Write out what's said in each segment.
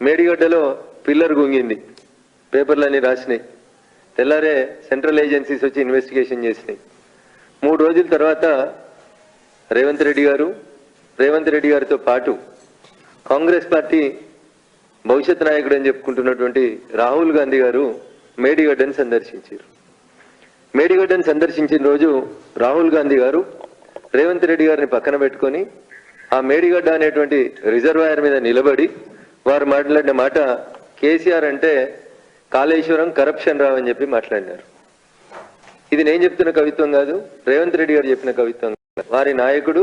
మేడిగడ్డలో pillar గుంగింది, పేపర్లన్నీ రాసినాయి. తెల్లారే central agencies వచ్చి investigation చేసినాయి. 3 రోజుల తర్వాత రేవంత్ రెడ్డి గారితో పాటు కాంగ్రెస్ పార్టీ భవిష్యత్ నాయకుడు అని చెప్పుకుంటున్నటువంటి రాహుల్ గాంధీ గారు మేడిగడ్డను సందర్శించారు. మేడిగడ్డను సందర్శించిన రోజు రాహుల్ గాంధీ గారు రేవంత్ రెడ్డి గారిని పక్కన పెట్టుకొని ఆ మేడిగడ్డ అనేటువంటి రిజర్వాయర్ మీద నిలబడి వారు మాట్లాడిన మాట, కేసీఆర్ అంటే కాళేశ్వరం కరప్షన్ రావు అని చెప్పి మాట్లాడినారు. ఇది నేను చెప్తున్న కవిత్వం కాదు, రేవంత్ రెడ్డి గారు చెప్పిన కవిత్వం. వారి నాయకుడు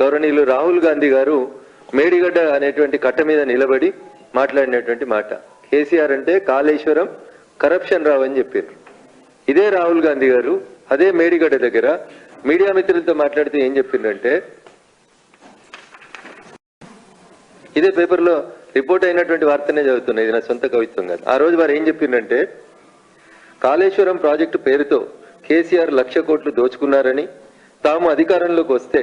గౌరవనీయులు రాహుల్ గాంధీ గారు మేడిగడ్డ అనేటువంటి కట్ట మీద నిలబడి మాట్లాడినటువంటి మాట, కేసీఆర్ అంటే కాళేశ్వరం కరప్షన్ రావు అని చెప్పారు. ఇదే రాహుల్ గాంధీ గారు అదే మేడిగడ్డ దగ్గర మీడియా మిత్రులతో మాట్లాడితే ఏం చెప్పిందంటే, ఇదే పేపర్లో రిపోర్ట్ అయినటువంటి వార్తనే చదువుతున్నా, ఇది నా సొంత కవిత్వం కాదు. ఆ రోజు వారు ఏం చెప్పిందంటే, కాళేశ్వరం ప్రాజెక్టు పేరుతో కేసీఆర్ 1,00,000 కోట్లు దోచుకున్నారని, తాము అధికారంలోకి వస్తే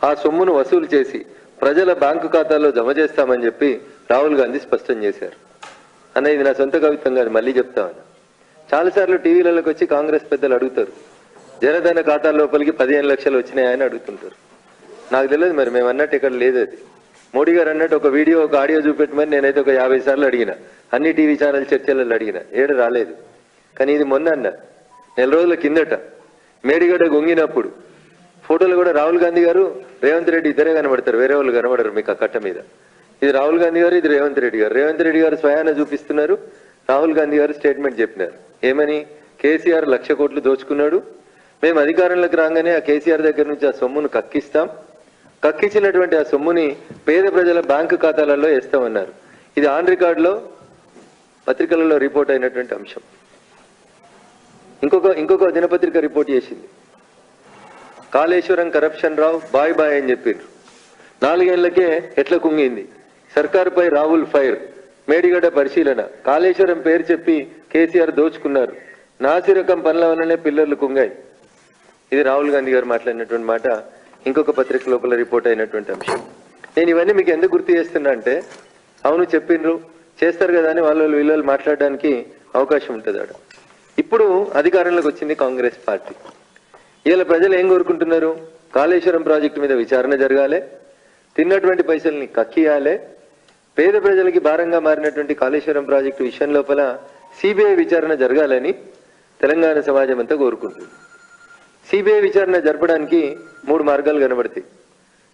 ఆ సొమ్మును వసూలు చేసి ప్రజల బ్యాంకు ఖాతాల్లో జమ చేస్తామని చెప్పి రాహుల్ గాంధీ స్పష్టం చేశారు. అన్న ఇది నా సొంత కవిత్వం కాదు, మళ్ళీ చెప్తామని. చాలాసార్లు టీవీలలోకి వచ్చి కాంగ్రెస్ పెద్దలు అడుగుతారు, జనధన ఖాతాల లోపలికి 15 లక్షలు వచ్చినాయని అడుగుతుంటారు. నాకు తెలియదు మరి, మేము అన్నట్టు ఇక్కడ లేదు. అది మోడీ గారు అన్నట్టు ఒక వీడియో ఒక ఆడియో చూపెట్టమని నేనైతే ఒక 50 సార్లు అడిగిన, అన్ని టీవీ ఛానల్ చర్చలలో అడిగిన, ఏడు రాలేదు. కానీ ఇది మొన్న అన్న, 4 రోజుల కిందట మేడిగడ్డ గొంగినప్పుడు ఫోటోలు కూడా రాహుల్ గాంధీ గారు రేవంత్ రెడ్డి ఇద్దరే కనబడతారు, వేరే వాళ్ళు కనబడరు మీకు ఆ కట్ట మీద. ఇది రాహుల్ గాంధీ గారు, ఇది రేవంత్ రెడ్డి గారు. రేవంత్ రెడ్డి గారు స్వయాన చూపిస్తున్నారు, రాహుల్ గాంధీ గారు స్టేట్మెంట్ చెప్పినారు. ఏమని? కేసీఆర్ 1,00,000 కోట్లు దోచుకున్నాడు, మేము అధికారంలోకి రాగానే ఆ కేసీఆర్ దగ్గర నుంచి ఆ సొమ్మును కక్కిస్తాం, కక్కించినటువంటి ఆ సొమ్ముని పేద ప్రజల బ్యాంకు ఖాతాలలో వేస్తామన్నారు. ఇది ఆన్ రికార్డులో పత్రికలలో రిపోర్ట్ అయినటువంటి అంశం. ఇంకొక దినపత్రిక రిపోర్ట్ చేసింది, కాళేశ్వరం కరప్షన్ రావు బాయ్ బాయ్ అని చెప్పిండ్రు. 4 ఏళ్లకే ఎట్లా కుంగింది, సర్కారుపై రాహుల్ ఫైర్, మేడిగడ్డ పరిశీలన, కాళేశ్వరం పేరు చెప్పి కేసీఆర్ దోచుకున్నారు, నాసిరకం పనుల వల్లనే పిల్లర్లు కుంగాయి. ఇది రాహుల్ గాంధీ గారు మాట్లాడినటువంటి మాట, ఇంకొక పత్రిక లోపల రిపోర్ట్ అయినటువంటి అంశం. నేను ఇవన్నీ మీకు ఎందుకు గుర్తు చేస్తున్నా అంటే, అవును చెప్పిండ్రు చేస్తారు కదా అని వీళ్ళు మాట్లాడడానికి అవకాశం ఉంటుంది ఆడ. ఇప్పుడు అధికారంలోకి వచ్చింది కాంగ్రెస్ పార్టీ. ఇలా ప్రజలు ఏం కోరుకుంటున్నారు? కాళేశ్వరం ప్రాజెక్టు మీద విచారణ జరగాలి, తిన్నటువంటి పైసల్ని కక్కియాలి, పేద ప్రజలకి భారంగా మారినటువంటి కాళేశ్వరం ప్రాజెక్టు విషయం లోపల సిబిఐ విచారణ జరగాలని తెలంగాణ సమాజం అంతా కోరుకుంటుంది. సిబిఐ విచారణ జరపడానికి 3 మార్గాలు కనబడతాయి.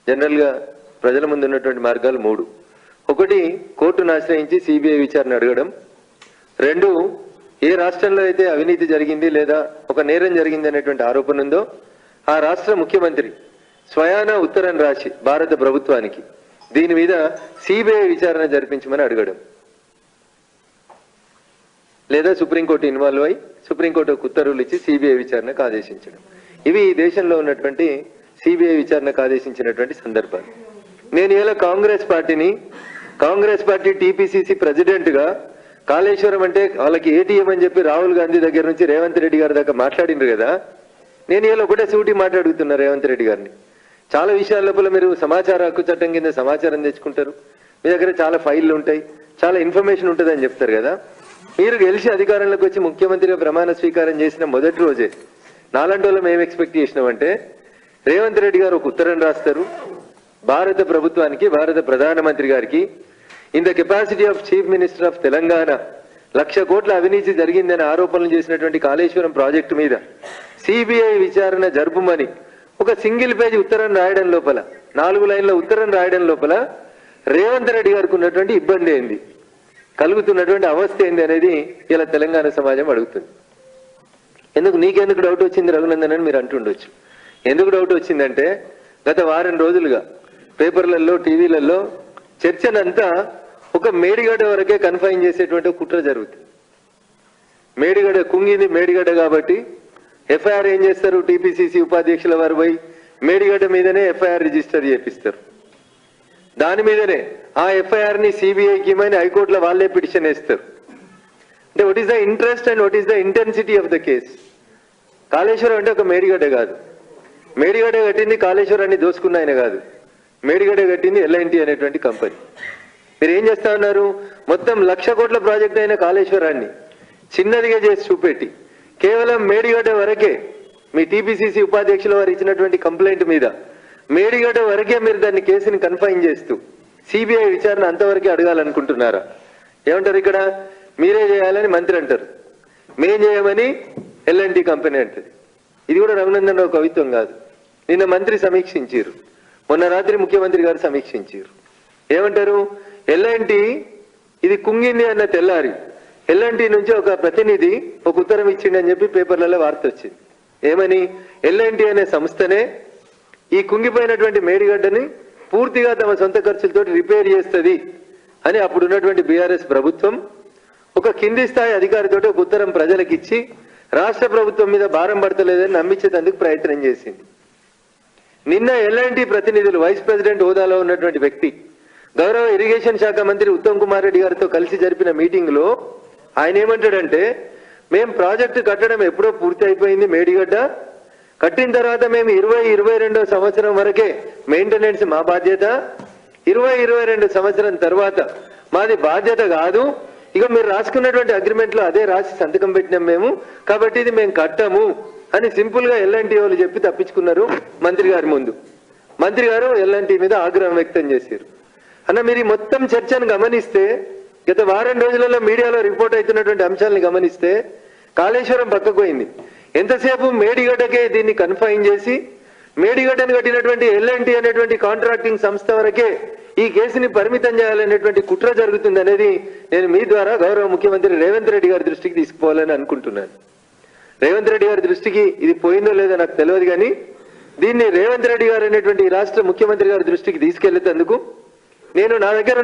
జనరల్గా ప్రజల ముందు ఉన్నటువంటి మార్గాలు 3. 1, కోర్టును ఆశ్రయించి సిబిఐ విచారణ అడగడం. 2, ఏ రాష్ట్రంలో అయితే అవినీతి జరిగింది లేదా ఒక నేరం జరిగింది అనేటువంటి ఆరోపణ ఉందో ఆ రాష్ట్ర ముఖ్యమంత్రి స్వయాన ఉత్తరం రాసి భారత ప్రభుత్వానికి దీని మీద సిబిఐ విచారణ జరిపించమని అడగడం, లేదా సుప్రీంకోర్టు ఇన్వాల్వ్ అయి సుప్రీంకోర్టు ఉత్తర్వులు ఇచ్చి సిబిఐ విచారణకు ఆదేశించడం. ఇవి ఈ దేశంలో ఉన్నటువంటి సిబిఐ విచారణకు ఆదేశించినటువంటి సందర్భాలు. నేను ఇలా కాంగ్రెస్ పార్టీ టీపీసీసీ ప్రెసిడెంట్ గా కాళేశ్వరం అంటే వాళ్ళకి ఏటీఎం అని చెప్పి రాహుల్ గాంధీ దగ్గర నుంచి రేవంత్ రెడ్డి గారి దాకా మాట్లాడినారు కదా. నేను ఇలా ఒకటే సూటి మాట్లాడుతున్నా రేవంత్ రెడ్డి గారిని. చాలా విషయాల లోపల మీరు సమాచార హక్కు చట్టం కింద సమాచారం తెచ్చుకుంటారు, మీ దగ్గర చాలా ఫైళ్లు ఉంటాయి, చాలా ఇన్ఫర్మేషన్ ఉంటుంది అని చెప్తారు కదా. మీరు గెలిచి అధికారంలోకి వచ్చి ముఖ్యమంత్రిగా ప్రమాణ స్వీకారం చేసిన మొదటి రోజే నాలాంటి వాళ్ళం ఏం ఎక్స్పెక్ట్ చేసినామంటే, రేవంత్ రెడ్డి గారు ఒక ఉత్తరం రాస్తారు భారత ప్రభుత్వానికి, భారత ప్రధానమంత్రి గారికి, in the capacity of chief minister of Telangana 1,00,000 కోట్ల అవినీతి జరిగిందని ఆరోపణలు చేసినటువంటి కాళేశ్వరం ప్రాజెక్టు మీద సిబిఐ విచారణ జరుపుమని ఒక సింగిల్ పేజీ ఉత్తరం రాయడం లోపల, 4 లైన్ల ఉత్తరం రాయడం లోపల రేవంత్ రెడ్డి గారికి ఉన్నటువంటి ఇబ్బంది ఏంది, కలుగుతున్నటువంటి అవస్థ ఏంది అనేది ఇలా తెలంగాణ సమాజం అడుగుతుంది. నీకెందుకు డౌట్ వచ్చింది రఘునందన్ అని మీరు అంటుండొచ్చు. ఎందుకు డౌట్ వచ్చిందంటే, గత వారం రోజులుగా పేపర్లలో టీవీలలో చర్చనంతా ఒక మేడిగడ్డ వరకే కన్ఫైన్ చేసేటువంటి కుట్ర జరుగుతుంది. మేడిగడ్డ కుంగింది మేడిగడ్డ కాబట్టి ఎఫ్ఐఆర్ ఏం చేస్తారు, టీపీసీసీ ఉపాధ్యక్షుల వారు పోయి మేడిగడ్డ మీదనే ఎఫ్ఐఆర్ రిజిస్టర్ చేపిస్తారు. దాని మీదనే ఆ ఎఫ్ఐఆర్ ని సిబిఐకి ఇమ్మని హైకోర్టులో వాళ్ళే పిటిషన్ వేస్తారు. అంటే what is the interest and what is the intensity of the case. Kaleshwaram అంటే ఒక మేడిగడ్డ కాదు, మేడిగడ్డ కట్టింది కాళేశ్వరాన్ని దోసుకున్న ఆయన కాదు, మేడిగడ్డ కట్టింది ఎల్ఐన్టీ అనేటువంటి కంపెనీ. మీరు ఏం చేస్తా ఉన్నారు? మొత్తం 1,00,000 కోట్ల ప్రాజెక్ట్ అయిన కాళేశ్వరాన్ని చిన్నదిగా చేసి చూపెట్టి కేవలం మేడిగడ్డ వరకే మీ టీపీసీసీ ఉపాధ్యక్షుల వారు ఇచ్చినటువంటి కంప్లైంట్ మీద మేడిగడ్డ వరకే మీరు దాన్ని కేసుని కన్ఫైన్ చేస్తూ సిబిఐ విచారణ అంతవరకే అడగాలనుకుంటున్నారా? ఏమంటారు? ఇక్కడ మీరే చేయాలని మంత్రి అంటారు, మేం చేయమని ఎల్ఎన్టీ కంపెనీ అంటది. ఇది కూడా రఘునందన్ రావు కవిత్వం కాదు. నిన్న మంత్రి సమీక్షించారు, మొన్న రాత్రి ముఖ్యమంత్రి గారు సమీక్షించారు. ఏమంటారు? ఎల్ఎన్టీ ఇది కుంగింది అన్న తెల్లారి ఎల్ఎన్టీ నుంచి ఒక ప్రతినిధి ఒక ఉత్తరం ఇచ్చిండని చెప్పి పేపర్లలో వార్త వచ్చింది. ఏమని? ఎల్ఎన్టీ అనే సంస్థనే ఈ కుంగిపోయినటువంటి మేడిగడ్డని పూర్తిగా తమ సొంత ఖర్చులతో రిపేర్ చేస్తుంది అని అప్పుడున్నటువంటి బీఆర్ఎస్ ప్రభుత్వం ఒక కింది స్థాయి అధికారితో ఒక ఉత్తరం ప్రజలకు ఇచ్చి రాష్ట్ర ప్రభుత్వం మీద భారం పడతలేదని నమ్మించేందుకు ప్రయత్నం చేసింది. నిన్న ఎల్ఎన్టీ ప్రతినిధులు వైస్ ప్రెసిడెంట్ హోదాలో ఉన్నటువంటి వ్యక్తి గౌరవ ఇరిగేషన్ శాఖ మంత్రి ఉత్తమ్ కుమార్ రెడ్డి గారితో కలిసి జరిపిన మీటింగ్ లో ఆయన ఏమంటాడంటే, మేం ప్రాజెక్టు కట్టడం ఎప్పుడో పూర్తి అయిపోయింది, మేడిగడ్డ కట్టిన తర్వాత మేము 2022 సంవత్సరం వరకే మెయింటెనెన్స్ మా బాధ్యత, 2022 సంవత్సరం తర్వాత మాది బాధ్యత కాదు, ఇక మీరు రాసుకున్నటువంటి అగ్రిమెంట్ లో అదే రాసి సంతకం పెట్టినాం మేము, కాబట్టి ఇది మేము కట్టము అని సింపుల్ గా ఎల్ఎన్టీ వాళ్ళు చెప్పి తప్పించుకున్నారు మంత్రి గారి ముందు. మంత్రి గారు ఎల్ఎన్టీ మీద ఆగ్రహం వ్యక్తం చేశారు. అన్న, మీరు ఈ మొత్తం చర్చను గమనిస్తే, గత వారం రోజులలో మీడియాలో రిపోర్ట్ అవుతున్నటువంటి అంశాలను గమనిస్తే కాళేశ్వరం పక్కకు పోయింది. ఎంతసేపు మేడిగడ్డకే దీన్ని కన్ఫైన్ చేసి మేడిగడ్డను కట్టినటువంటి ఎల్ఎన్టీ అనేటువంటి కాంట్రాక్టింగ్ సంస్థ వరకే ఈ కేసుని పరిమితం చేయాలనేటువంటి కుట్ర జరుగుతుంది అనేది నేను మీ ద్వారా గౌరవ ముఖ్యమంత్రి రేవంత్ రెడ్డి గారి దృష్టికి తీసుకుపోవాలని అనుకుంటున్నాను. రేవంత్ రెడ్డి గారి దృష్టికి ఇది పోయిందో లేదో నాకు తెలియదు, కానీ దీన్ని రేవంత్ రెడ్డి గారు అనేటువంటి రాష్ట్ర ముఖ్యమంత్రి గారి దృష్టికి తీసుకెళ్లేందుకు నేను నా దగ్గర